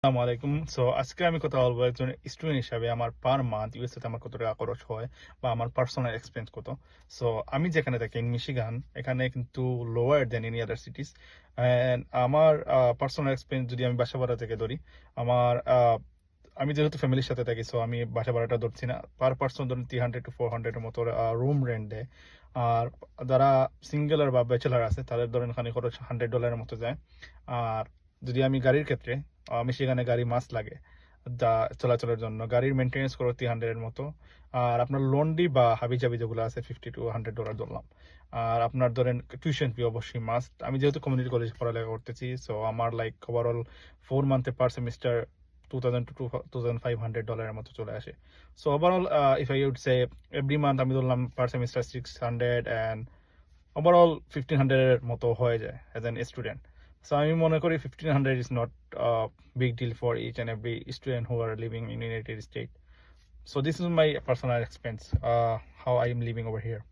আসসালামু আলাইকুম। সো আজকে আমি কথা বলবো একজন স্টুডেন্ট হিসাবে আমার পার মান্থ ইউএসএ তে আমার কত টাকা খরচ হয় বা আমার পার্সোনাল এক্সপেন্স কত। সো আমি যেখানে থাকি ইন মিশিগান, এখানে কিন্তু lower than any other cities. And আমার পার্সোনাল এক্সপেন্স যদি আমি বাসা ভাড়া থেকে ধরি, আমার আমি যেহেতু ফ্যামিলির সাথে থাকি, সো আমি বাসা ভাড়াটা ধরছি না। পার পার্সন ধরুন 300 to 400 এর মতো রুম রেন্ট দেয়। আর যারা সিঙ্গেলার বা ব্যাচেলার আছে তাদের ধরেন এখানে খরচ $100 মতো যায়। আর যদি আমি গাড়ির ক্ষেত্রে, আমি সেখানে গাড়ি মাস্ট লাগে যা চলাচলের জন্য, গাড়ির মেনটেন্যান্স করো 300 এর মতো। আর আপনার লন্ড্রি বা হাবিজাবি যেগুলো আছে $50 to 100 ধরলাম। আর আপনার ধরেন টিউশন ফি অবশ্যই মাস্ট। আমি যেহেতু কমিউনিটি কলেজে পড়ালেখা করতেছি, সো আমার লাইক ওভারঅল 4 মান্থে পার সেমিস্টার $2,000 to $2,500 এর মতো চলে আসে। So overall if I would say every month আমি ধরলাম পার সেমিস্টার 600, অ্যান্ড ওভারঅল 1500 এর মতো হয়ে যায় অ্যাজ অ্যান স্টুডেন্ট। সো আমি মনে করি 1500 is not big deal for each and every student who are living in United State. So this is my personal expense, how I am living over here.